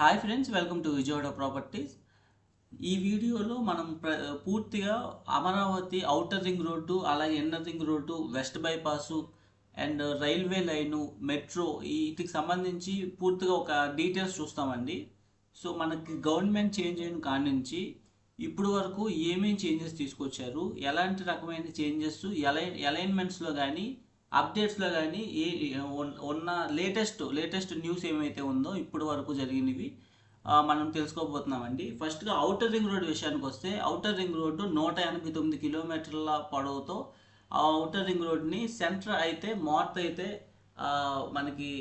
Hi friends, welcome to Vijayawada properties. ఈ వీడియోలో మనం పూర్తిగా అమరావతి ఔటర్ రింగ్ రోడ్డు, అలాగే inner ring road, west bypass and railway line, metro వీటికి సంబంధించి పూర్తిగా ఒక డీటెయిల్స్ చూస్తామండి. సో మనకి గవర్నమెంట్ చేంజ్ అయిన కాడి నుంచి ఇప్పుడు వరకు ఏమేమి చేంజెస్ తీసుకొచ్చారు, ఎలాంటి రకమైన చేంజెస్ అలైన్మెంట్స్లో కానీ అప్డేట్స్లో కానీ ఉన్న లేటెస్ట్ న్యూస్ ఏమైతే ఉందో ఇప్పుడు వరకు జరిగినవి మనం తెలుసుకోబోతున్నామండి. ఫస్ట్గా ఔటర్ రింగ్ రోడ్ విషయానికి వస్తే, ఔటర్ రింగ్ రోడ్డు 189 కిలోమీటర్ల పొడవుతో ఆ ఔటర్ రింగ్ రోడ్ని సెంటర్ అయితే అయితే మనకి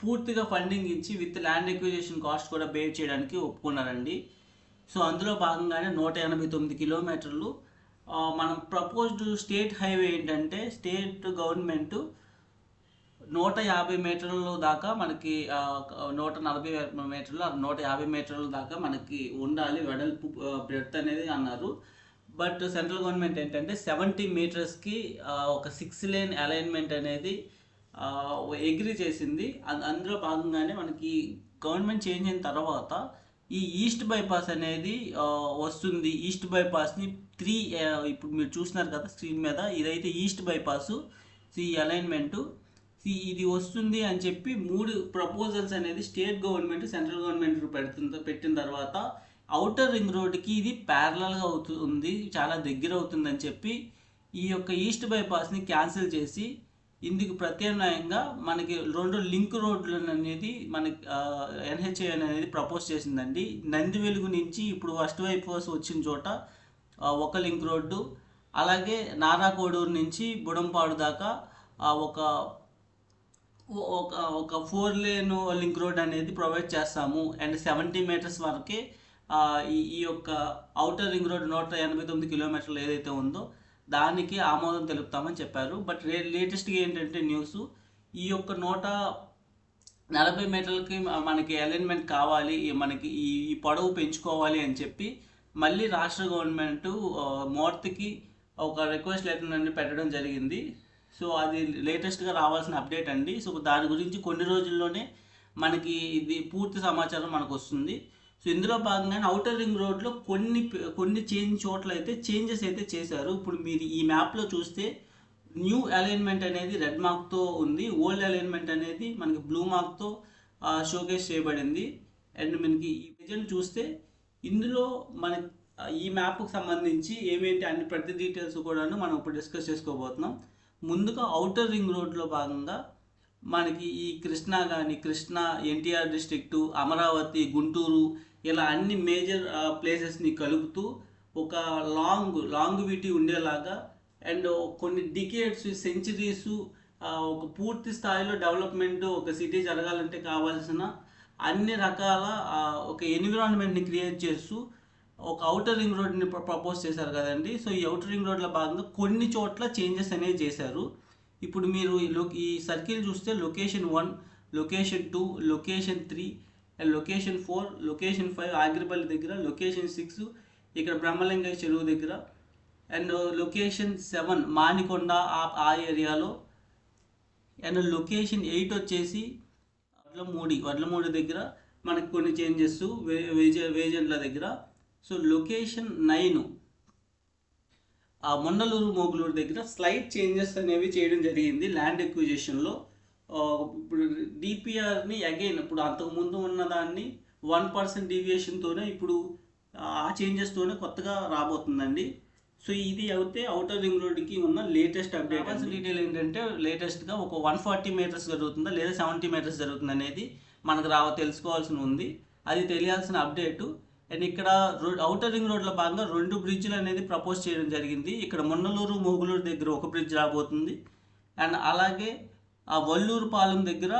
పూర్తిగా ఫండింగ్ ఇచ్చి విత్ ల్యాండ్ ఎక్విజిషన్ కాస్ట్ కూడా బేర్ చేయడానికి ఒప్పుకున్నారండి. సో అందులో భాగంగానే 189 కిలోమీటర్లు మనం ప్రపోజ్డ్ స్టేట్ హైవే ఏంటంటే, స్టేట్ గవర్నమెంట్ 150 మీటర్ల దాకా మనకి 140 మీటర్లు 150 మీటర్ల దాకా మనకి ఉండాలి వెడల్పు బ్రెడ్త్ అనేది అన్నారు. బట్ సెంట్రల్ గవర్నమెంట్ ఏంటంటే 70 మీటర్స్కి ఒక 6 లేన్ అలైన్మెంట్ అనేది అగ్రీ చేసింది. అందులో భాగంగానే మనకి గవర్నమెంట్ చేంజ్ అయిన తర్వాత ఈ ఈస్ట్ బైపాస్ అనేది వస్తుంది. ఈస్ట్ బైపాస్ని ఇప్పుడు మీరు చూస్తున్నారు కదా స్క్రీన్ మీద, ఇదైతే ఈస్ట్ బైపాసు. ఈ అలైన్మెంటు ఇది వస్తుంది అని చెప్పి 3 ప్రపోజల్స్ అనేది స్టేట్ గవర్నమెంట్ సెంట్రల్ గవర్నమెంట్ పెట్టిన తర్వాత ఔటర్ రింగ్ రోడ్కి ఇది ప్యారలల్గా అవుతుంది, చాలా దగ్గర అవుతుందని చెప్పి ఈ యొక్క ఈస్ట్ బైపాస్ని క్యాన్సిల్ చేసి ఇందుకు ప్రత్యామ్నాయంగా మనకి 2 లింక్ రోడ్లు అనేది మనకి ఎన్హెచ్ఏ అనేది ప్రపోజ్ చేసిందండి. నంది వెలుగు నుంచి ఇప్పుడు ఫస్ట్ బైపాస్ వచ్చిన చోట ఒక లింక్ రోడ్డు, అలాగే నారాకోడూరు నుంచి బుడంపాడు దాకా ఒక ఒక 4 లేన్ లింక్ రోడ్ అనేది ప్రొవైడ్ చేస్తాము. అండ్ 70 మీటర్స్ వరకే ఈ యొక్క ఔటర్ రింగ్ రోడ్ 189 కిలోమీటర్లు ఏదైతే ఉందో దానికి ఆమోదం తెలుపుతామని చెప్పారు. బట్ లేటెస్ట్గా ఏంటంటే న్యూస్, ఈ యొక్క 140 మీటర్లకి మనకి అలైన్మెంట్ కావాలి, మనకి ఈ పొడవు పెంచుకోవాలి అని చెప్పి మళ్ళీ రాష్ట్ర గవర్నమెంట్ మోర్త్కి ఒక రిక్వెస్ట్ లెటర్ అనేది పెట్టడం జరిగింది. సో అది లేటెస్ట్గా రావాల్సిన అప్డేట్ అండి. సో దాని గురించి కొన్ని రోజుల్లోనే మనకి ఇది పూర్తి సమాచారం మనకు వస్తుంది. సో ఇందులో భాగంగానే ఔటర్ రింగ్ రోడ్లో కొన్ని చోట్ల అయితే చేంజెస్ అయితే చేశారు. ఇప్పుడు మీరు ఈ మ్యాప్లో చూస్తే న్యూ అలైన్మెంట్ అనేది రెడ్ మార్క్తో ఉంది, ఓల్డ్ అలైన్మెంట్ అనేది మనకి బ్లూ మార్క్తో షోకేస్ చేయబడింది. అండ్ మనకి ఈ విజన్ చూస్తే ఇందులో మన ఈ మ్యాప్కి సంబంధించి ఏమేంటి అన్ని ప్రతి డీటెయిల్స్ కూడాను మనం ఇప్పుడు డిస్కస్ చేసుకోబోతున్నాం. ముందుగా ఔటర్ రింగ్ రోడ్లో భాగంగా మనకి ఈ కృష్ణా ఎన్టీఆర్ డిస్ట్రిక్టు, అమరావతి, గుంటూరు ఇలా అన్ని మేజర్ ప్లేసెస్ని కలుపుతూ ఒక లాంగ్విటీ ఉండేలాగా అండ్ కొన్ని డికేడ్స్, సెంచరీస్, ఒక పూర్తి స్థాయిలో డెవలప్మెంట్ ఒక సిటీ జరగాలంటే కావాల్సిన అన్ని రకాల ఒక ఎన్విరాన్మెంట్ని క్రియేట్ చేస్తూ ఒక ఔటర్ రింగ్ రోడ్ని ప్రపోజ్ చేశారు కదండి. సో ఈ ఔటర్ రింగ్ రోడ్ల భాగంగా కొన్ని చోట్ల చేంజెస్ అనేవి చేశారు. ఇప్పుడు మీరు ఈ సర్కిల్ చూస్తే location 1, location 2, location 3 and location 4, location 5 Agiripalli దగ్గర, లొకేషన్ 6 ఇక్కడ బ్రహ్మలింగయ్య చెరువు దగ్గర అండ్ లొకేషన్ 7 మానికొండ ఆ ఏరియాలో అండ్ లొకేషన్ 8 వచ్చేసి వడ్లమూడి దగ్గర మనకి కొన్ని చేంజెస్ వేజెండ్ల దగ్గర. సో లొకేషన్ 9 మొండలూరు మోగులూరు దగ్గర స్లైట్ చేంజెస్ అనేవి చేయడం జరిగింది ల్యాండ్ ఎక్విజిషన్లో. ఇప్పుడు డిపిఆర్ని అగైన్ ఇప్పుడు అంతకుముందు ఉన్నదాన్ని 1% డీవియేషన్తోనే ఇప్పుడు ఆ చేంజెస్తోనే కొత్తగా రాబోతుందండి. సో ఇది అయితే ఔటర్ రింగ్ రోడ్కి ఉన్న లేటెస్ట్ అప్డేట్. డీటెయిల్ ఏంటంటే లేటెస్ట్గా ఒక 140 మీటర్స్ జరుగుతుందా లేదా 70 మీటర్స్ జరుగుతుంది అనేది మనకు తెలుసుకోవాల్సి ఉంది. అది తెలియాల్సిన అప్డేటు. అండ్ ఇక్కడ ఔటర్ రింగ్ రోడ్లో భాగంగా 2 బ్రిడ్జ్లు అనేది ప్రపోజ్ చేయడం జరిగింది. ఇక్కడ మొన్నలూరు మోగులూరు దగ్గర ఒక బ్రిడ్జ్ రాబోతుంది అండ్ అలాగే ఆ వల్లూరుపాలెం దగ్గర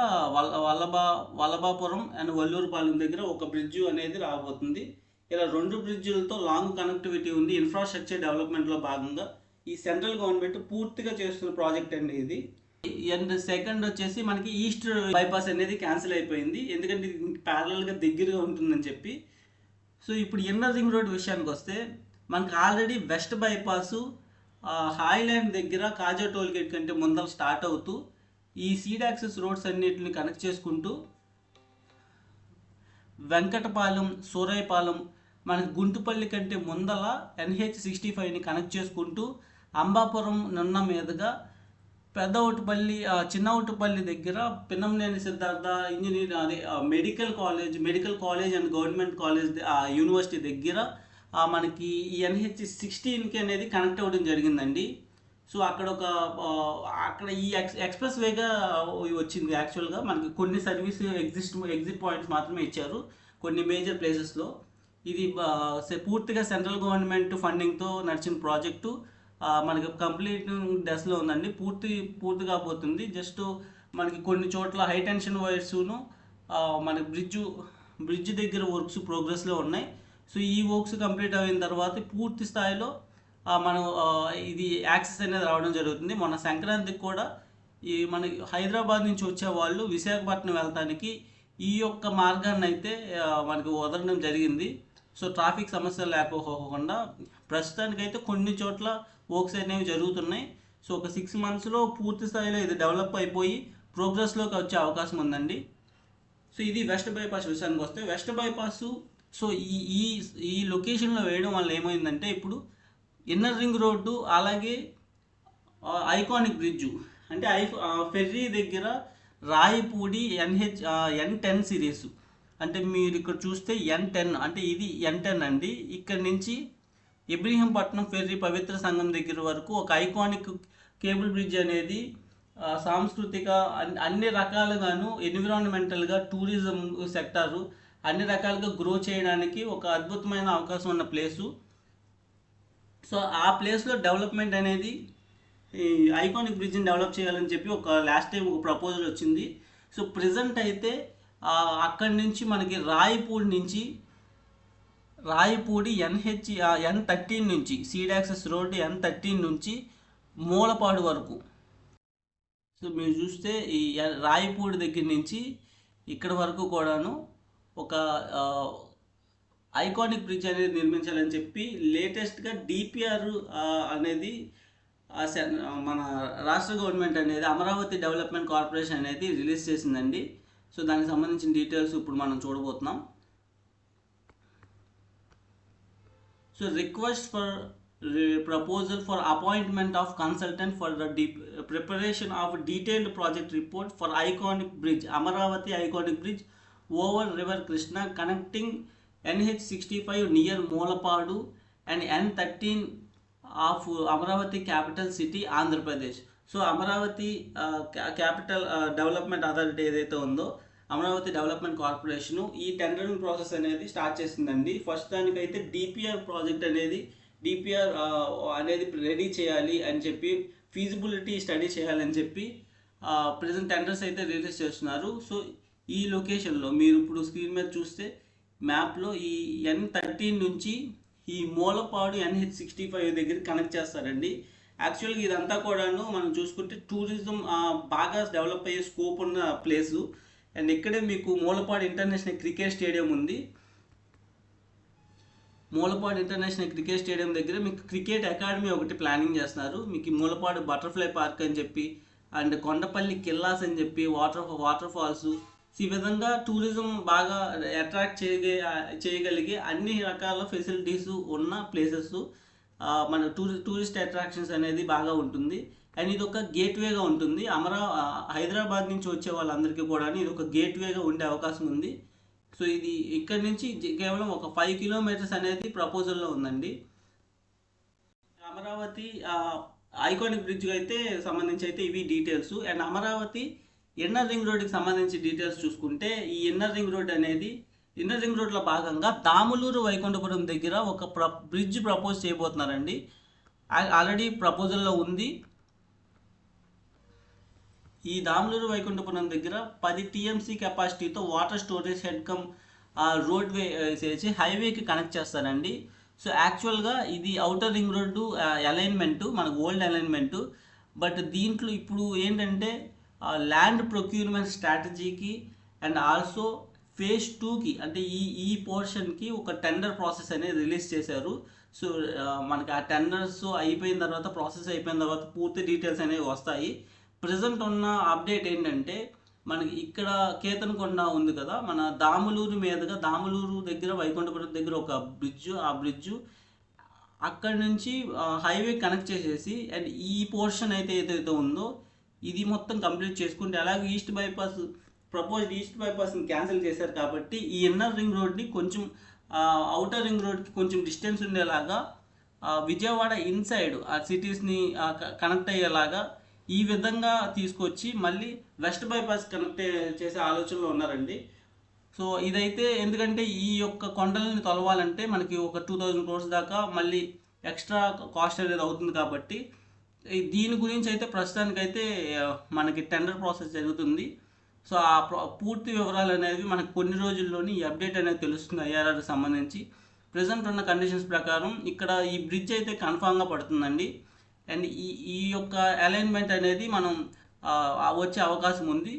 వల్లభాపురం అండ్ వల్లూరుపాలెం దగ్గర ఒక బ్రిడ్జ్ అనేది రాబోతుంది. ఇలా 2 బ్రిడ్జిలతో లాంగ్ కనెక్టివిటీ ఉంది. ఇన్ఫ్రాస్ట్రక్చర్ డెవలప్మెంట్లో భాగంగా ఈ సెంట్రల్ గవర్నమెంట్ పూర్తిగా చేస్తున్న ప్రాజెక్ట్ అండి ఇది. అండ్ సెకండ్ వచ్చేసి మనకి ఈస్ట్ బైపాస్ అనేది క్యాన్సిల్ అయిపోయింది, ఎందుకంటే ఇది ప్యారలల్గా దగ్గరగా ఉంటుందని చెప్పి. సో ఇప్పుడు ఇన్నర్ రింగ్ రోడ్ విషయానికి వస్తే మనకి ఆల్రెడీ వెస్ట్ బైపాసు హాయ్లాండ్ దగ్గర కాజా టోల్గేట్ కంటే ముందర స్టార్ట్ అవుతూ ఈ సీడ్ యాక్సెస్ రోడ్స్ అన్నిటిని కనెక్ట్ చేసుకుంటూ వెంకటపాలెం, సూరాయిపాలెం, మనకి గుంటుపల్లి కంటే ముందల NH65ని కనెక్ట్ చేసుకుంటూ అంబాపురం నున్న మీదుగా పెద్దవుటుపల్లి, చిన్నవుటుపల్లి దగ్గర పిన్నంనేని సిద్ధార్థ ఇంజనీర్ అదే medical college and government college university దగ్గర మనకి ఈ NH16కి అనేది కనెక్ట్ అవ్వడం జరిగిందండి. సో అక్కడ ఈ ఎక్స్ప్రెస్ వేగా వచ్చింది. యాక్చువల్గా మనకి కొన్ని సర్వీస్ ఎగ్జిట్ పాయింట్స్ మాత్రమే ఇచ్చారు కొన్ని మేజర్ ప్లేసెస్లో. ఇది పూర్తిగా సెంట్రల్ గవర్నమెంట్ ఫండింగ్తో నడిచిన ప్రాజెక్టు. మనకి కంప్లీట్ దశలో ఉందండి. పూర్తి కాబోతుంది. జస్ట్ మనకి కొన్ని చోట్ల హై టెన్షన్ వైర్స్ను మనకి బ్రిడ్జ్ దగ్గర వర్క్స్ ప్రోగ్రెస్లో ఉన్నాయి. సో ఈ వర్క్స్ కంప్లీట్ అయిన తర్వాత పూర్తి స్థాయిలో మనం ఇది యాక్సెస్ అనేది రావడం జరుగుతుంది. మొన్న సంక్రాంతికి కూడా మనకి హైదరాబాద్ నుంచి వచ్చే వాళ్ళు విశాఖపట్నం వెళ్ళటానికి ఈ యొక్క మార్గాన్ని అయితే మనకి వదలడం జరిగింది. సో ట్రాఫిక్ సమస్యలు లేకపోకుండా ప్రస్తుతానికైతే కొన్ని చోట్ల వర్క్స్ అనేవి జరుగుతున్నాయి. సో ఒక 6 monthsలో పూర్తి స్థాయిలో ఇది డెవలప్ అయిపోయి ప్రోగ్రెస్లోకి వచ్చే అవకాశం ఉందండి. సో ఇది వెస్ట్ బైపాస్ విషయానికి వస్తే, వెస్ట్ బైపాస్ సో ఈ లొకేషన్లో వేయడం వల్ల ఏమైందంటే ఇప్పుడు ఇన్నర్ రింగ్ రోడ్డు అలాగే ఐకానిక్ బ్రిడ్జు అంటే ఫెర్రీ దగ్గర రాయపూడి N10 సిరీస్ అంటే మీరు ఇక్కడ చూస్తే N10 అంటే ఇది N10 అండి. ఇక్కడ నుంచి ఇబ్రహీంపట్నం ఫెర్రీ పవిత్ర సంఘం దగ్గర వరకు ఒక ఐకానిక్ కేబుల్ బ్రిడ్జ్ అనేది సాంస్కృతిక అన్ని రకాలుగాను ఎన్విరాన్మెంటల్గా టూరిజం సెక్టారు అన్ని రకాలుగా గ్రో చేయడానికి ఒక అద్భుతమైన అవకాశం ఉన్న ప్లేసు. సో ఆ ప్లేస్లో డెవలప్మెంట్ అనేది ఈ ఐకానిక్ బ్రిడ్జ్ని డెవలప్ చేయాలని చెప్పి లాస్ట్ టైం ఒక ప్రపోజల్ వచ్చింది. సో ప్రెజెంట్ అయితే అక్కడి నుంచి మనకి రాయపూడి N13 నుంచి సీడ్ యాక్సెస్ రోడ్డు N13 నుంచి మూలపాడు వరకు. సో మీరు చూస్తే ఈ రాయపూడి దగ్గర నుంచి ఇక్కడ వరకు కూడాను ఒక ఐకానిక్ బ్రిడ్జ్ అనేది నిర్మించాలని చెప్పి లేటెస్ట్గా డిపిఆర్ అనేది మన రాష్ట్ర గవర్నమెంట్ అనేది అమరావతి డెవలప్మెంట్ కార్పొరేషన్ అనేది రిలీజ్ చేసిందండి. సో దానికి సంబంధించిన డీటెయిల్స్ ఇప్పుడు మనం చూడబోతున్నాం. So request for proposal for appointment of consultant for the preparation of detailed project report for iconic bridge Amaravati iconic bridge over river Krishna connecting NH65 near Molapadu and N13 of Amaravati capital city Andhra Pradesh. So Amaravati capital development authority ఏదైతే ఉందో Amaravati development corporation ఈ tendering process అనేది start చేసిందండి. First దానికైతే DPR project అనేది ready చేయాలి అని చెప్పి ఫీజిబిలిటీ స్టడీ చేయాలని చెప్పి ప్రజెంట్ టెండర్స్ అయితే రిలీజ్ చేస్తున్నారు. సో ఈ లొకేషన్లో మీరు ఇప్పుడు స్క్రీన్ మీద చూస్తే మ్యాప్లో ఈ N13 నుంచి ఈ మూలపాడు NH65 దగ్గర కనెక్ట్ చేస్తారండి. యాక్చువల్గా ఇదంతా కూడాను మనం చూసుకుంటే టూరిజం బాగా డెవలప్ అయ్యే స్కోప్ ఉన్న ప్లేసు. అండ్ ఇక్కడే మీకు మూలపాడు ఇంటర్నేషనల్ క్రికెట్ స్టేడియం ఉంది. మూలపాడు ఇంటర్నేషనల్ క్రికెట్ స్టేడియం దగ్గర మీకు క్రికెట్ అకాడమీ ఒకటి ప్లానింగ్ చేస్తున్నారు. మీకు మూలపాడు బటర్ఫ్లై పార్క్ అని చెప్పి అండ్ కొండపల్లి కిల్లాస్ అని చెప్పి వాటర్ ఫాల్స్ ఈ విధంగా టూరిజం బాగా అట్రాక్ట్ చేయగలిగే అన్ని రకాల ఫెసిలిటీస్ ఉన్న ప్లేసెస్ మన టూరిస్ట్ అట్రాక్షన్స్ అనేది బాగా ఉంటుంది. అండ్ ఇది ఒక గేట్వేగా ఉంటుంది. హైదరాబాద్ నుంచి వచ్చే వాళ్ళందరికీ కూడా ఇది ఒక గేట్వేగా ఉండే అవకాశం ఉంది. సో ఇది ఇక్కడ నుంచి కేవలం ఒక 5 kilometers అనేది ప్రపోజల్లో ఉందండి. అమరావతి ఐకానిక్ బ్రిడ్జ్ అయితే సంబంధించి అయితే ఇవి details. And Amaravati inner ring రోడ్కి సంబంధించి డీటెయిల్స్ చూసుకుంటే ఈ ఇన్నర్ రింగ్ రోడ్లో భాగంగా దాములూరు వైకుంఠపురం దగ్గర ఒక బ్రిడ్జ్ ప్రపోజ్ చేయబోతున్నారండి. ఆల్రెడీ ప్రపోజల్లో ఉంది. ఈ దాములూరు వైకుంఠపురం దగ్గర 10 TMC కెపాసిటీతో water storage head cum roadway చేసి హైవేకి కనెక్ట్ చేస్తారండి. సో యాక్చువల్గా ఇది అవుటర్ రింగ్ రోడ్డు అలైన్మెంటు మనకు ఓల్డ్ అలైన్మెంటు. బట్ దీంట్లో ఇప్పుడు ఏంటంటే ల్యాండ్ ప్రొక్యూర్మెంట్ స్ట్రాటజీకి అండ్ ఆల్సో phase 2కి అంటే ఈ పోర్షన్కి ఒక టెండర్ ప్రాసెస్ అనేది రిలీజ్ చేశారు. సో మనకి ఆ టెండర్స్ ప్రాసెస్ అయిపోయిన తర్వాత పూర్తి డీటెయిల్స్ అనేవి వస్తాయి. ప్రజెంట్ ఉన్న అప్డేట్ ఏంటంటే మనకి ఇక్కడ కేతనకొండ ఉంది కదా, మన దాములూరు మీదుగా దాములూరు దగ్గర వైకుంఠపురం దగ్గర ఒక బ్రిడ్జ్, ఆ బ్రిడ్జ్ అక్కడి నుంచి హైవే కనెక్ట్ చేసేసి, అండ్ ఈ పోర్షన్ అయితే ఏదైతే ఉందో ఇది మొత్తం కంప్లీట్ చేసుకుంటే, అలాగే ప్రపోజ్డ్ ఈస్ట్ బైపాస్ని క్యాన్సిల్ చేశారు కాబట్టి ఈ ఇన్నర్ రింగ్ రోడ్ని కొంచెం అవుటర్ రింగ్ రోడ్కి కొంచెం డిస్టెన్స్ ఉండేలాగా విజయవాడ ఇన్సైడ్ ఆ సిటీస్ని కనెక్ట్ అయ్యేలాగా ఈ విధంగా తీసుకొచ్చి మళ్ళీ వెస్ట్ బైపాస్ కనెక్ట్ చేసే ఆలోచనలో ఉన్నారండి. సో ఇదైతే ఎందుకంటే ఈ యొక్క కొండలని తొలవాలంటే మనకి ఒక 2000 crores దాకా మళ్ళీ ఎక్స్ట్రా కాస్ట్ అనేది అవుతుంది కాబట్టి దీని గురించి అయితే ప్రస్తుతానికైతే మనకి టెండర్ ప్రాసెస్ జరుగుతుంది. సో ఆ పూర్తి వివరాలు అనేవి మనకు కొన్ని రోజుల్లోని ఈ అప్డేట్ అనేది తెలుస్తుంది ఐఆర్ఆర్కి సంబంధించి. ప్రజెంట్ ఉన్న కండిషన్స్ ప్రకారం ఇక్కడ ఈ బ్రిడ్జ్ అయితే కన్ఫామ్గా పడుతుందండి. అండ్ ఈ యొక్క అలైన్మెంట్ అనేది మనం వచ్చే అవకాశం ఉంది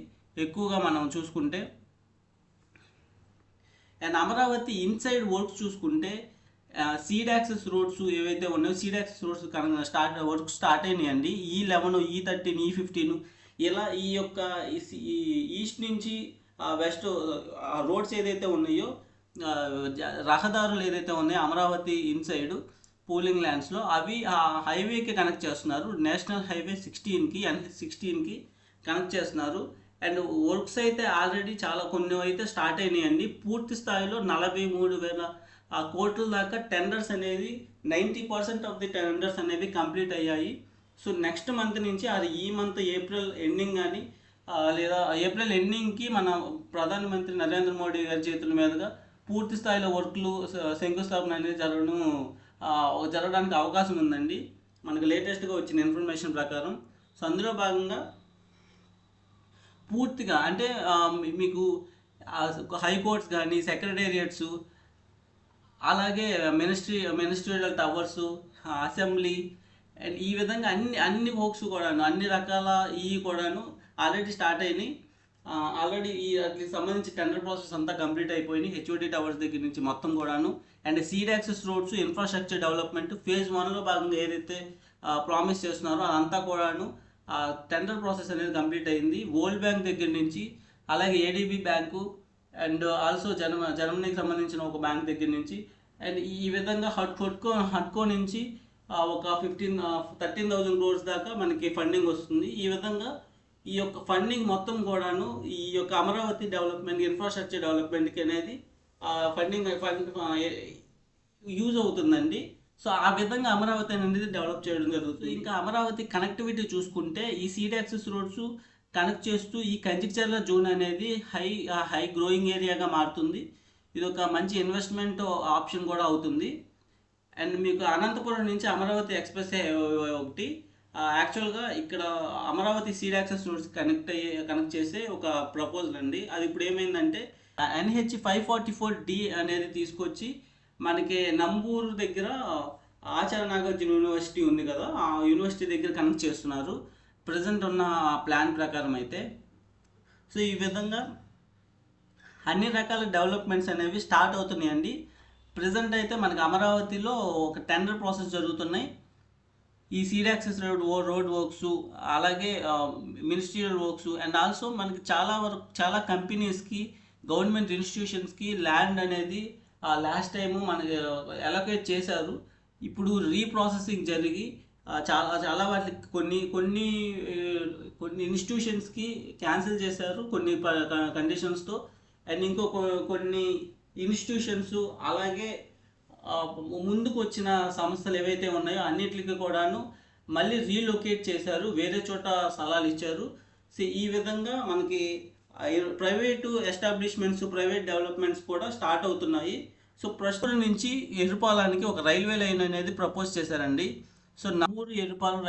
ఎక్కువగా మనం చూసుకుంటే. అండ్ అమరావతి ఇన్సైడ్ వర్క్స్ చూసుకుంటే సీడ్ యాక్సెస్ రోడ్స్ ఏవైతే ఉన్నాయో seed access roads work start అయినాయండి. E11, E13, E15 ఇలా ఈ యొక్క ఈస్ట్ నుంచి వెస్ట్ రోడ్స్ ఏదైతే ఉన్నాయో రహదారులు ఏదైతే ఉన్నాయో అమరావతి ఇన్సైడ్ పూలింగ్ ల్యాండ్స్లో అవి ఆ హైవేకి కనెక్ట్ చేస్తున్నారు. నేషనల్ హైవే 16కి కనెక్ట్ చేస్తున్నారు. అండ్ వర్క్స్ అయితే ఆల్రెడీ చాలా కొన్ని అయితే స్టార్ట్ అయినాయండి. పూర్తి స్థాయిలో 43,000 కోట్ల దాకా టెండర్స్ అనేది 90% ఆఫ్ ది టెండర్స్ అనేవి కంప్లీట్ అయ్యాయి. సో నెక్స్ట్ మంత్ నుంచి అది ఈ మంత్ ఏప్రిల్ ఎండింగ్ కానీ లేదా ఏప్రిల్ ఎండింగ్కి మన ప్రధానమంత్రి నరేంద్ర మోడీ గారి చేతుల మీదుగా పూర్తి స్థాయిలో వర్క్లు శంకుస్థాపన అనేది జరగడానికి అవకాశం ఉందండి మనకు లేటెస్ట్గా వచ్చిన ఇన్ఫర్మేషన్ ప్రకారం. సో అందులో భాగంగా పూర్తిగా అంటే మీకు హైకోర్ట్స్ కానీ సెక్రటేరియట్స్ అలాగే మినిస్ట్రియల్ టవర్సు అసెంబ్లీ అండ్ ఈ విధంగా అన్ని వర్క్స్ కూడాను అన్ని రకాల కూడాను ఆల్రెడీ స్టార్ట్ అయినాయి. ఆల్రెడీ వాటికి సంబంధించి టెండర్ ప్రాసెస్ అంతా కంప్లీట్ అయిపోయినాయి. హెచ్ఓడి టవర్స్ దగ్గర నుంచి మొత్తం కూడాను. And seed access roads infrastructure development phase 1లో భాగంగా ఏదైతే ప్రామిస్ చేస్తున్నారో అదంతా కూడాను టెండర్ ప్రాసెస్ అనేది కంప్లీట్ అయింది. వరల్డ్ బ్యాంక్ దగ్గర నుంచి అలాగే ఏడీబీ బ్యాంకు అండ్ ఆల్సో జర్మనీకి సంబంధించిన ఒక బ్యాంక్ దగ్గర నుంచి అండ్ ఈ విధంగా హడ్కో నుంచి ఒక 13,000 crores దాకా మనకి ఫండింగ్ వస్తుంది. ఈ విధంగా ఈ యొక్క ఫండింగ్ మొత్తం కూడాను ఈ యొక్క అమరావతి డెవలప్మెంట్ ఇన్ఫ్రాస్ట్రక్చర్ డెవలప్మెంట్కి అనేది ఫండింగ్ యూజ్ అవుతుందండి. సో ఆ విధంగా అమరావతి అనేది డెవలప్ చేయడం జరుగుతుంది. ఇంకా అమరావతి కనెక్టివిటీ చూసుకుంటే ఈ సీడ్ యాక్సెస్ రోడ్స్ కనెక్ట్ చేస్తూ ఈ కంచిచర్ల జోన్ అనేది హై గ్రోయింగ్ ఏరియాగా మారుతుంది. ఇది ఒక మంచి ఇన్వెస్ట్మెంట్ ఆప్షన్ కూడా అవుతుంది. అండ్ మీకు అనంతపురం నుంచి అమరావతి ఎక్స్ప్రెస్ ఒకటి యాక్చువల్గా ఇక్కడ Amaravati seed access roads connect చేసే ఒక ప్రపోజల్ అండి. అది ఇప్పుడు ఏమైందంటే NH 544D అనేది తీసుకొచ్చి మనకి నంబూరు దగ్గర ఆచార్య నాగార్జున యూనివర్సిటీ ఉంది కదా, ఆ యూనివర్సిటీ దగ్గర కనెక్ట్ చేస్తున్నారు ప్రజెంట్ ఉన్న ప్లాన్ ప్రకారం అయితే. సో ఈ విధంగా అన్ని రకాల డెవలప్మెంట్స్ అనేవి స్టార్ట్ అవుతున్నాయండి. ప్రజెంట్ అయితే మనకి అమరావతిలో ఒక టెండర్ ప్రాసెస్ జరుగుతున్నాయి. ఈ సీడ్ యాక్సెస్ రోడ్ వర్క్స్ అలాగే మినిస్ట్రియల్ వర్క్స్ అండ్ ఆల్సో మనకి చాలా కంపెనీస్కి గవర్నమెంట్ ఇన్స్టిట్యూషన్స్కి ల్యాండ్ అనేది లాస్ట్ టైము మనకి అలొకేట్ చేశారు. ఇప్పుడు రీప్రాసెసింగ్ జరిగి చాలా వాటికి కొన్ని ఇన్స్టిట్యూషన్స్కి క్యాన్సిల్ చేశారు కొన్ని కండిషన్స్తో. అండ్ కొన్ని ఇన్స్టిట్యూషన్స్ అలాగే ముందుకు వచ్చిన సంస్థలు ఏవైతే ఉన్నాయో అన్నిటికీ కూడాను మళ్ళీ రీలొకేట్ చేశారు, వేరే చోట స్థలాలు ఇచ్చారు. సో ఈ విధంగా మనకి ప్రైవేటు ఎస్టాబ్లిష్మెంట్స్ ప్రైవేట్ డెవలప్మెంట్స్ కూడా స్టార్ట్ అవుతున్నాయి. సో ప్రస్తుతం నుంచి ఎర్రుపాలానికి ఒక రైల్వే లైన్ అనేది ప్రపోజ్ చేశారండి. సో నంబూరు ఎర్రుపాలెం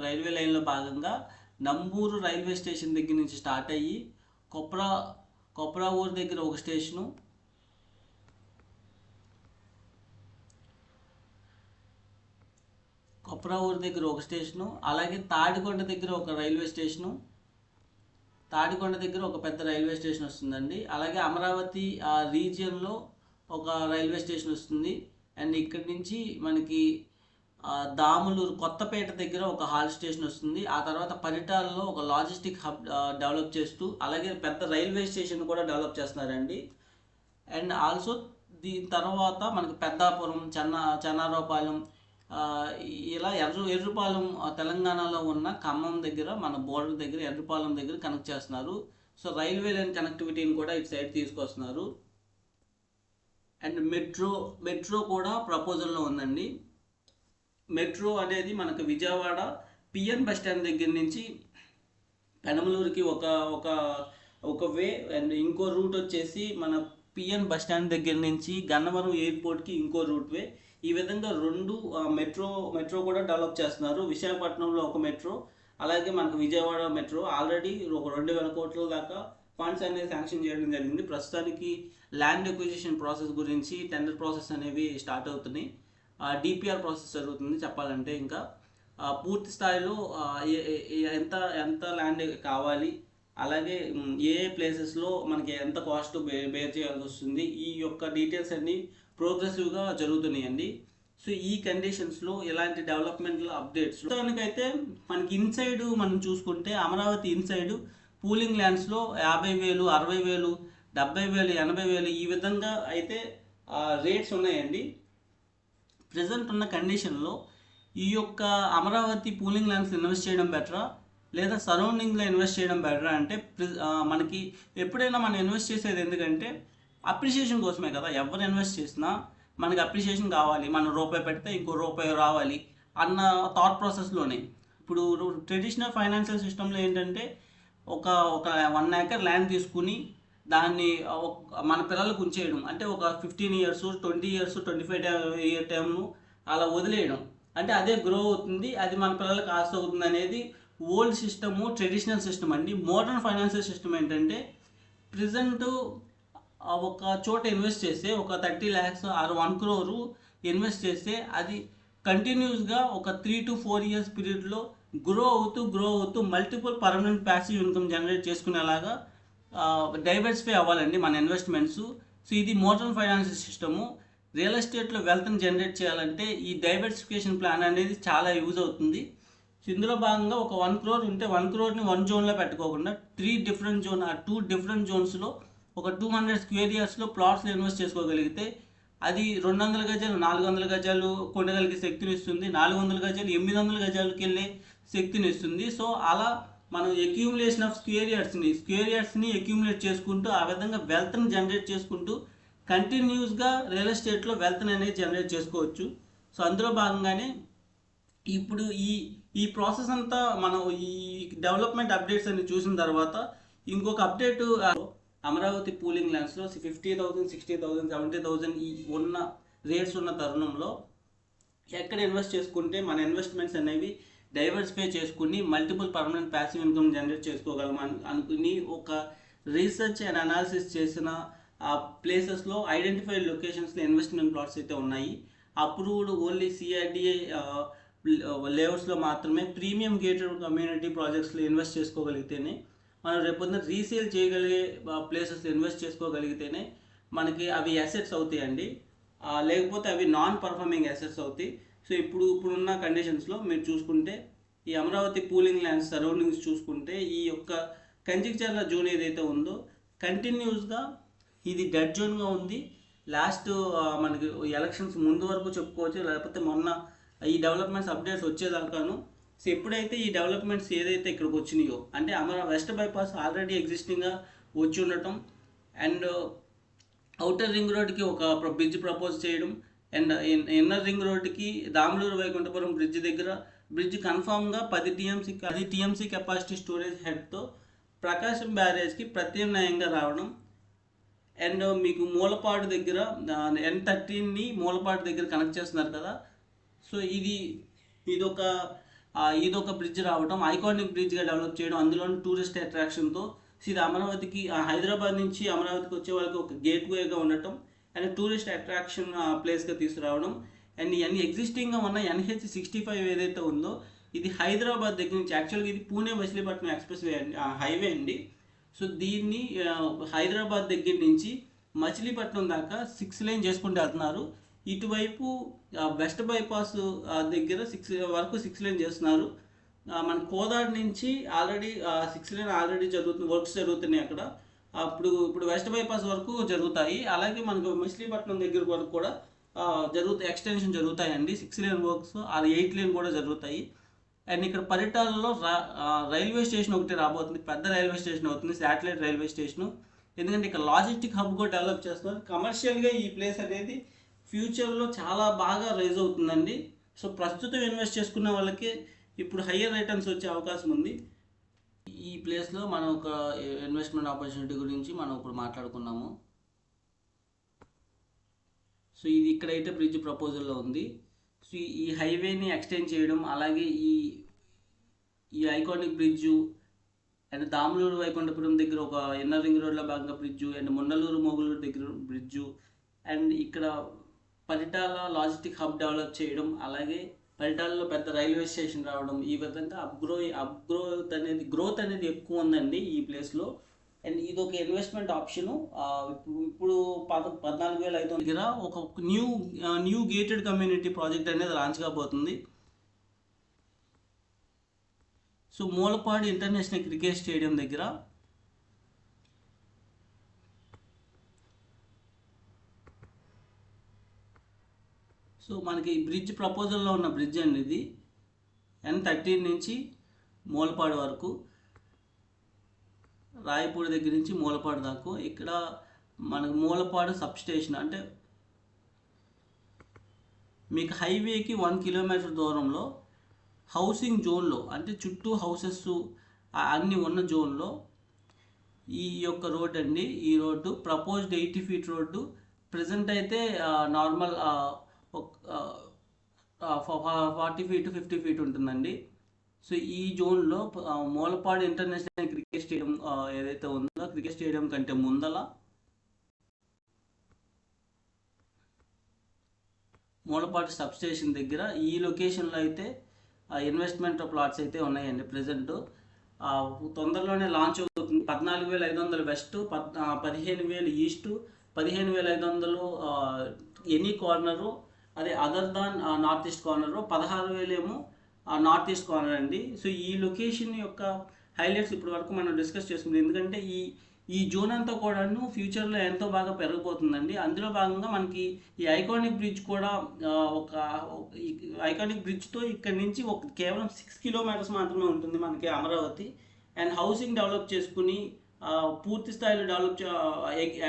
రైల్వే లైన్లో భాగంగా నంబూరు రైల్వే స్టేషన్ దగ్గర నుంచి స్టార్ట్ అయ్యి కొప్రావూరు దగ్గర ఒక స్టేషను, కొప్రావూరు దగ్గర ఒక స్టేషను, అలాగే తాడికొండ దగ్గర ఒక రైల్వే స్టేషను, తాడికొండ దగ్గర ఒక పెద్ద రైల్వే స్టేషన్ వస్తుందండి. అలాగే అమరావతి రీజియన్లో ఒక రైల్వే స్టేషన్ వస్తుంది. అండ్ ఇక్కడి నుంచి మనకి దాములూరు కొత్తపేట దగ్గర ఒక హాల్ స్టేషన్ వస్తుంది. ఆ తర్వాత పరిటాలలో ఒక లాజిస్టిక్ హబ్ డెవలప్ చేస్తూ, అలాగే పెద్ద రైల్వే స్టేషన్ కూడా డెవలప్ చేస్తున్నారండి. అండ్ ఆల్సో దీని తర్వాత మనకి పెద్దాపురం, చెన్నారోపాలెం, ఇలా ఎర్రుపాలెం తెలంగాణలో ఉన్న ఖమ్మం దగ్గర మన బోర్డర్ దగ్గర ఎర్రుపాలెం దగ్గర కనెక్ట్ చేస్తున్నారు. సో రైల్వే లైన్ కనెక్టివిటీని కూడా ఇటు సైడ్ తీసుకొస్తున్నారు. అండ్ మెట్రో కూడా ప్రపోజల్లో ఉందండి. మెట్రో అనేది మనకు విజయవాడ పిఎన్ బస్ స్టాండ్ దగ్గర నుంచి పెనమలూరుకి ఒక ఒక ఒక వే, అండ్ ఇంకో రూట్ వచ్చేసి మన పిఎన్ బస్ స్టాండ్ దగ్గర నుంచి గన్నవరం ఎయిర్పోర్ట్కి ఇంకో రూట్ వే. ఈ విధంగా రెండు మెట్రో కూడా డెవలప్ చేస్తున్నారు. విశాఖపట్నంలో ఒక మెట్రో, అలాగే మనకు విజయవాడ మెట్రో ఆల్రెడీ ఒక 2,000 కోట్ల దాకా ఫండ్స్ అనేది శాంక్షన్ చేయడం జరిగింది. ప్రస్తుతానికి ల్యాండ్ ఎక్విజిషన్ ప్రాసెస్ గురించి టెండర్ ప్రాసెస్ అనేవి స్టార్ట్ అవుతున్నాయి. డిపిఆర్ ప్రాసెస్ జరుగుతుంది చెప్పాలంటే. ఇంకా పూర్తి స్థాయిలో ఎంత ఎంత ల్యాండ్ కావాలి, అలాగే ఏ ప్లేసెస్లో మనకి ఎంత కాస్ట్ బేర్ చేయాల్సి వస్తుంది, ఈ యొక్క డీటెయిల్స్ అన్నీ ప్రోగ్రెసివ్గా జరుగుతున్నాయండి. సో ఈ కండిషన్స్లో ఎలాంటి డెవలప్మెంటల్ అప్డేట్స్ దానికైతే మనకి ఇన్సైడ్ మనం చూసుకుంటే అమరావతి ఇన్సైడ్ పూలింగ్ ల్యాండ్స్లో 50,000, 60,000, 70,000, 80,000 ఈ విధంగా అయితే రేట్స్ ఉన్నాయండి. ప్రజెంట్ ఉన్న కండిషన్లో ఈ యొక్క అమరావతి పూలింగ్ ల్యాండ్స్ ఇన్వెస్ట్ చేయడం బెటరా, లేదా సరౌండింగ్లో ఇన్వెస్ట్ చేయడం బెటరా అంటే మనకి ఎప్పుడైనా మనం ఇన్వెస్ట్ చేసేది ఎందుకంటే అప్రిషియేషన్ కోసమే కదా. ఎవరు ఇన్వెస్ట్ చేసినా మనకి అప్రిషియేషన్ కావాలి, మనం రూపాయి పెడితే ఇంకో రూపాయి రావాలి అన్న థాట్ ప్రాసెస్లోనే. ఇప్పుడు ట్రెడిషనల్ ఫైనాన్షియల్ సిస్టంలో ఏంటంటే ఒక 1 acre ల్యాండ్ తీసుకుని దాన్ని మన పిల్లలకు ఉంచేయడం, అంటే ఒక 15 years, 20 years, 25 year టైంను అలా వదిలేయడం, అంటే అదే గ్రో అవుతుంది, అది మన పిల్లలకు ఆస్తి అవుతుంది అనేది ఓల్డ్ సిస్టము, ట్రెడిషనల్ సిస్టమ్ అండి. మోడర్న్ ఫైనాన్షియల్ సిస్టమ్ ఏంటంటే ప్రజెంట్ ఒక చోట ఇన్వెస్ట్ చేస్తే ఒక 30 lakhs ఆర్ 1 crore ఇన్వెస్ట్ చేస్తే అది కంటిన్యూస్గా ఒక 3 to 4 years పీరియడ్లో గ్రో అవుతూ multiple permanent passive income generate చేసుకునేలాగా డైవర్సిఫై అవ్వాలండి మన ఇన్వెస్ట్మెంట్స్. సో ఇది మోడర్న్ ఫైనాన్షియల్ సిస్టము. రియల్ ఎస్టేట్లో వెల్త్ని జనరేట్ చేయాలంటే ఈ డైవర్సిఫికేషన్ ప్లాన్ అనేది చాలా యూజ్ అవుతుంది. సో ఇందులో భాగంగా ఒక 1 crore ఉంటే 1 crore 1 జోన్లో పెట్టుకోకుండా 2 different జోన్స్లో ఒక 200 square yardsలో ప్లాట్స్లో ఇన్వెస్ట్ చేసుకోగలిగితే అది 200 గజాలు 400 గజాలు కొనగలిగే శక్తిని ఇస్తుంది, 400 గజాలు 800 గజాలకు వెళ్ళే శక్తిని ఇస్తుంది. సో అలా మనం అక్యూములేషన్ ఆఫ్ స్క్వేర్ యార్డ్స్ని అక్యూములేట్ చేసుకుంటూ ఆ విధంగా వెల్త్ని జనరేట్ చేసుకుంటూ కంటిన్యూస్గా రియల్ ఎస్టేట్లో వెల్త్ని అనేది జనరేట్ చేసుకోవచ్చు. సో అందులో భాగంగానే ఇప్పుడు ఈ ప్రాసెస్ అంతా మనం ఈ డెవలప్మెంట్ అప్డేట్స్ అన్ని చూసిన తర్వాత ఇంకొక అప్డేట్, అమరావతి పూలింగ్ ల్యాండ్స్లో 50,000, 60,000, 70,000 ఈ ఉన్న రేట్స్ ఉన్న తరుణంలో ఎక్కడ ఇన్వెస్ట్ చేసుకుంటే మన ఇన్వెస్ట్మెంట్స్ అనేవి డైవర్సిఫై చేసుకుని multiple permanent passive income generate చేసుకోగలం అనుకుని ఒక రీసెర్చ్ అండ్ అనాలిసిస్ చేసిన ఆ ప్లేసెస్లో ఐడెంటిఫైడ్ లొకేషన్స్లో ఇన్వెస్ట్మెంట్ ప్లాట్స్ అయితే ఉన్నాయి. అప్రూవ్డ్ ఓన్లీ సిఆర్డిఏ లేఅవుట్స్లో మాత్రమే ప్రీమియం గేటెడ్ కమ్యూనిటీ ప్రాజెక్ట్స్లో ఇన్వెస్ట్ చేసుకోగలిగితేనే, మనం రేపొద్దున రీసేల్ చేయగలిగే ప్లేసెస్లో ఇన్వెస్ట్ చేసుకోగలిగితేనే మనకి అవి అసెట్స్ అవుతాయండి, లేకపోతే అవి నాన్ పర్ఫార్మింగ్ అసెట్స్ అవుతాయి. సో ఇప్పుడున్న కండిషన్స్లో మీరు చూసుకుంటే ఈ అమరావతి పూలింగ్ ల్యాండ్స్ సరౌండింగ్స్ చూసుకుంటే ఈ యొక్క కంచికచర్ల జోన్ ఏదైతే ఉందో కంటిన్యూస్గా ఇది డెడ్ జోన్గా ఉంది. లాస్ట్ మనకి ఎలక్షన్స్ ముందు వరకు చెప్పుకోవచ్చు, లేకపోతే మొన్న ఈ డెవలప్మెంట్స్ అప్డేట్స్ వచ్చేదాకాను. సో ఎప్పుడైతే ఈ డెవలప్మెంట్స్ ఏదైతే ఇక్కడికి వచ్చినాయో, అంటే వెస్ట్ బైపాస్ ఆల్రెడీ ఎగ్జిస్టింగ్గా వచ్చి ఉండటం, అండ్ అవుటర్ రింగ్ రోడ్కి ఒక బ్రిడ్జ్ ప్రపోజ్ చేయడం, అండ్ ఇన్నర్ రింగ్ రోడ్కి దాములూరు వైకుంఠపురం బ్రిడ్జ్ కన్ఫామ్గా 10 TMC కెపాసిటీ స్టోరేజ్ హెడ్తో ప్రకాశం బ్యారేజ్కి ప్రత్యామ్నాయంగా రావడం, అండ్ మీకు మూలపాడు దగ్గర N13ని మూలపాడు దగ్గర కనెక్ట్ చేస్తున్నారు కదా. సో ఇదొక బ్రిడ్జ్ రావడం, ఐకానిక్ బ్రిడ్జ్గా డెవలప్ చేయడం, అందులో టూరిస్ట్ అట్రాక్షన్తో. సో ఇది అమరావతికి, హైదరాబాద్ నుంచి అమరావతికి వచ్చే వాళ్ళకి ఒక గేట్వేగా ఉండటం, అండ్ టూరిస్ట్ అట్రాక్షన్ ప్లేస్గా తీసుకురావడం. అండ్ ఇవన్నీ ఎగ్జిస్టింగ్గా ఉన్న NH65 ఏదైతే ఉందో ఇది హైదరాబాద్ దగ్గర నుంచి, యాక్చువల్గా ఇది పూణే మచిలీపట్నం ఎక్స్ప్రెస్ వే అండి, హైవే అండి. సో దీన్ని హైదరాబాద్ దగ్గర నుంచి మచిలీపట్నం దాకా 6 lane చేసుకుంటూ వెళ్తున్నారు. ఇటువైపు వెస్ట్ బైపాస్ దగ్గర 6 లేన్ చేస్తున్నారు. మన కోదాడ నుంచి ఆల్రెడీ 6 లేన్ ఆల్రెడీ వర్క్స్ జరుగుతున్నాయి అక్కడ. ఇప్పుడు వెస్ట్ బైపాస్ వరకు జరుగుతాయి. అలాగే మనకు మచిలీపట్నం దగ్గర వరకు కూడా ఎక్స్టెన్షన్ జరుగుతాయండి. 6 లేన్ వర్క్స్, 8 లేన్ కూడా జరుగుతాయి. అండ్ ఇక్కడ పరిటాలలో రైల్వే స్టేషన్ ఒకటి రాబోతుంది. పెద్ద రైల్వే స్టేషన్ అవుతుంది, శాటిలైట్ రైల్వే స్టేషను. ఎందుకంటే ఇక్కడ లాజిస్టిక్ హబ్ కూడా డెవలప్ చేస్తున్నారు. కమర్షియల్గా ఈ ప్లేస్ అనేది ఫ్యూచర్లో చాలా బాగా రైజ్ అవుతుందండి. సో ప్రస్తుతం ఇన్వెస్ట్ చేసుకున్న వాళ్ళకి ఇప్పుడు హయ్యర్ రిటర్న్స్ వచ్చే అవకాశం ఉంది. ఈ ప్లేస్లో మనం ఒక ఇన్వెస్ట్మెంట్ ఆపర్చునిటీ గురించి మనం ఇప్పుడు మాట్లాడుకున్నాము. సో ఇది ఇక్కడైతే బ్రిడ్జ్ ప్రపోజల్లో ఉంది. సో ఈ హైవేని ఎక్స్టెండ్ చేయడం, అలాగే ఈ iconic bridge and Damuluru Vaikunthapuram దగ్గర ఒక ఇన్నర్ రింగ్ రోడ్లో భాగంగా బ్రిడ్జు, అండ్ మొన్నలూరు మొగులూరు దగ్గర బ్రిడ్జు, అండ్ ఇక్కడ పరిటాల లాజిస్టిక్ హబ్ డెవలప్ చేయడం, అలాగే పరిటాలలో పెద్ద రైల్వే స్టేషన్ రావడం, ఈ విధంగా గ్రోత్ అనేది ఎక్కువ ఉందండి ఈ ప్లేస్లో. అండ్ ఇది ఒక ఇన్వెస్ట్మెంట్ ఆప్షను. ఇప్పుడు 14,500 దగ్గర ఒక న్యూ గేటెడ్ కమ్యూనిటీ ప్రాజెక్ట్ అనేది లాంచ్ కాబోతుంది. So Mulapadu international cricket stadium దగ్గర సో మనకి బ్రిడ్జ్ ప్రపోజల్లో ఉన్న బ్రిడ్జ్ అండి ఇది. N13 నుంచి మూలపాడు వరకు, రాయపూడి దగ్గర నుంచి మూలపాడు దాకా. ఇక్కడ మనకు మూలపాడు సబ్ స్టేషన్ అంటే మీకు హైవేకి 1 కిలోమీటర్ దూరంలో హౌసింగ్ జోన్లో, అంటే చుట్టూ హౌసెస్ అన్నీ ఉన్న జోన్లో ఈ యొక్క రోడ్ అండి. ఈ road proposed 80 feet road. Present అయితే నార్మల్ 40 ఫీట్ 50 ఫీట్ ఉంటుందండి. సో ఈ జోన్లో మూలపాడు ఇంటర్నేషనల్ క్రికెట్ స్టేడియం ఏదైతే ఉందో, క్రికెట్ స్టేడియం కంటే ముందల మూలపాడు సబ్ స్టేషన్ దగ్గర ఈ లొకేషన్లో అయితే ఇన్వెస్ట్మెంట్ ప్లాట్స్ అయితే ఉన్నాయండి. ప్రజెంట్ తొందరలోనే లాంచ్ అవుతుంది. 14,500 వెస్ట్, 15,000 ఈస్ట్, 15,500 ఎనీ కార్నరు, అదే other than north east corner, 16,000 ఏమో నార్త్ ఈస్ట్ కార్నర్ అండి. సో ఈ లొకేషన్ యొక్క హైలైట్స్ ఇప్పటి వరకు మనం డిస్కస్ చేసుకుంది. ఎందుకంటే ఈ జోన్ అంతా కూడాను ఫ్యూచర్లో ఎంతో బాగా పెరిగిపోతుందండి. అందులో భాగంగా మనకి ఈ ఐకానిక్ బ్రిడ్జ్ కూడా ఒక ఐకానిక్ బ్రిడ్జ్తో ఇక్కడ నుంచి కేవలం 6 కిలోమీటర్స్ మాత్రమే ఉంటుంది మనకి అమరావతి. అండ్ హౌసింగ్ డెవలప్ చేసుకుని పూర్తి స్థాయిలో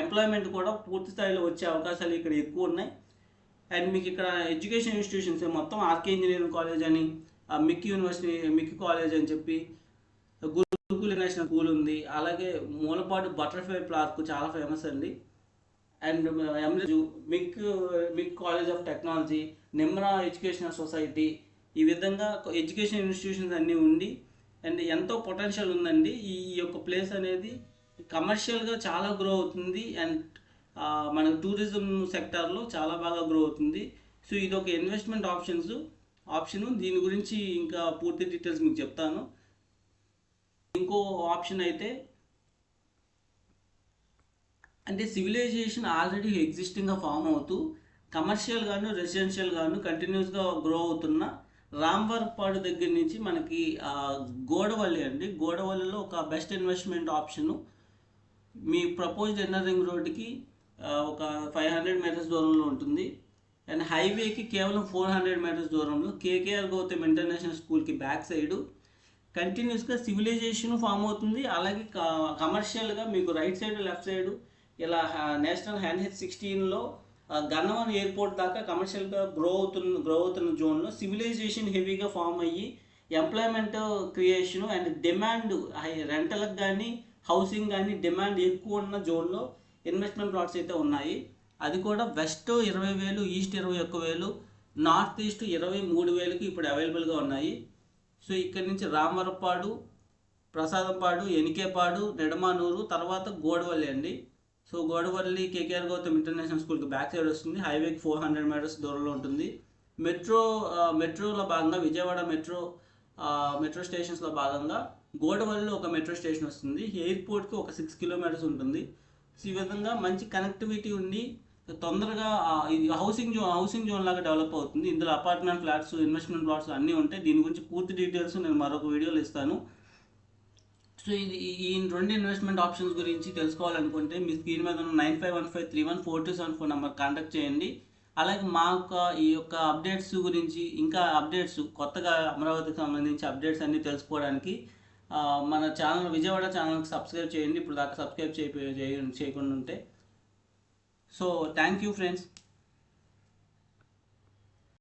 ఎంప్లాయ్మెంట్ కూడా పూర్తి స్థాయిలో వచ్చే అవకాశాలు ఇక్కడ ఎక్కువ ఉన్నాయి. అండ్ మీకు ఇక్కడ ఎడ్యుకేషన్ ఇన్స్టిట్యూషన్స్ మొత్తం ఆర్కే ఇంజనీరింగ్ కాలేజ్ అని, మిక్కీ యూనివర్సిటీ, మిక్కీ కాలేజ్ అని చెప్పి, గురుకుల్ ఇంటర్నేషనల్ స్కూల్ ఉంది. అలాగే మూలపాడు బటర్ఫ్లై పార్క్ చాలా ఫేమస్ అండి. అండ్ మిక్ college of technology, Nimra educational society, ఈ విధంగా ఎడ్యుకేషన్ ఇన్స్టిట్యూషన్స్ అన్నీ ఉండి అండ్ ఎంతో పొటెన్షియల్ ఉందండి. ఈ యొక్క ప్లేస్ అనేది కమర్షియల్గా చాలా గ్రో అవుతుంది. అండ్ మన టూరిజం సెక్టార్లో చాలా బాగా గ్రో అవుతుంది. సో ఇది ఒక ఇన్వెస్ట్మెంట్ ఆప్షను. దీని గురించి ఇంకా పూర్తి డీటెయిల్స్ మీకు చెప్తాను. ఇంకో ఆప్షన్ అయితే అంటే సివిలైజేషన్ ఆల్రెడీ ఎగ్జిస్టింగ్గా ఫామ్ అవుతూ కమర్షియల్ గాను రెసిడెన్షియల్ గాను కంటిన్యూస్గా గ్రో అవుతున్న రాంవర్పాడు దగ్గర నుంచి మనకి గోడవల్లి అండి. గోడవల్లిలో ఒక బెస్ట్ ఇన్వెస్ట్మెంట్ ఆప్షను. మీ ప్రపోజ్డ్ ఇన్నర్ రింగ్ రోడ్డుకి ఒక 500 మీటర్స్ దూరంలో ఉంటుంది. అండ్ హైవేకి కేవలం 400 మీటర్స్ దూరంలో కేకేఆర్ గౌతమ్ ఇంటర్నేషనల్ స్కూల్కి బ్యాక్ సైడు కంటిన్యూస్గా సివిలైజేషన్ ఫామ్ అవుతుంది. అలాగే కమర్షియల్గా మీకు రైట్ సైడ్ లెఫ్ట్ సైడు ఇలా నేషనల్ NH16లో గన్నవరం ఎయిర్పోర్ట్ దాకా కమర్షియల్గా గ్రో అవుతున్న జోన్లో సివిలైజేషన్ హెవీగా ఫామ్ అయ్యి ఎంప్లాయ్మెంట్ క్రియేషను అండ్ డిమాండ్ రెంటలకు కానీ హౌసింగ్ కానీ డిమాండ్ ఎక్కువ ఉన్న జోన్లో ఇన్వెస్ట్మెంట్ ప్లాట్స్ అయితే ఉన్నాయి. అది కూడా వెస్ట్ 20,000, ఈస్ట్ 21,000, నార్త్ ఈస్ట్ 23,000కి ఇప్పుడు అవైలబుల్గా ఉన్నాయి. సో ఇక్కడ నుంచి రామవరపాడు, ప్రసాదంపాడు, ఎనికేపాడు, నెడమానూరు, తర్వాత గోడవల్లి అండి. So Godavalli KKR Gautam international స్కూల్కి బ్యాక్ సైడ్ వస్తుంది. హైవేకి 400 మీటర్స్ దూరంలో ఉంటుంది. మెట్రోలో భాగంగా విజయవాడ మెట్రో స్టేషన్స్లో భాగంగా గోడవల్లిలో ఒక మెట్రో స్టేషన్ వస్తుంది. ఎయిర్పోర్ట్కి ఒక 6 కిలోమీటర్స్ ఉంటుంది. సో ఈ విధంగా మంచి కనెక్టివిటీ ఉండి తొందరగా ఇది హౌసింగ్ జోన్ లాగా డెవలప్ అవుతుంది. ఇందులో అపార్ట్మెంట్ ఫ్లాట్స్, ఇన్వెస్ట్మెంట్ ప్లాట్స్ అన్నీ ఉంటాయి. దీని గురించి పూర్తి డీటెయిల్స్ నేను మరొక వీడియోలో ఇస్తాను. సో ఈ 2 ఇన్వెస్ట్మెంట్ ఆప్షన్స్ గురించి తెలుసుకోవాలనుకుంటే మీ స్క్రీన్ మీద ఉన్న 9515314274 నెంబర్ కాంటాక్ట్ చేయండి. అలాగే మా ఈ యొక్క అప్డేట్స్ గురించి, ఇంకా అప్డేట్స్ కొత్తగా అమరావతికి సంబంధించి అప్డేట్స్ అన్నీ తెలుసుకోవడానికి మన ఛానల్, విజయవాడ ఛానల్కి సబ్స్క్రైబ్ చేయండి. ఇప్పుడు దాకా సబ్స్క్రైబ్ చేయకుండా ఉంటే. So thank you friends.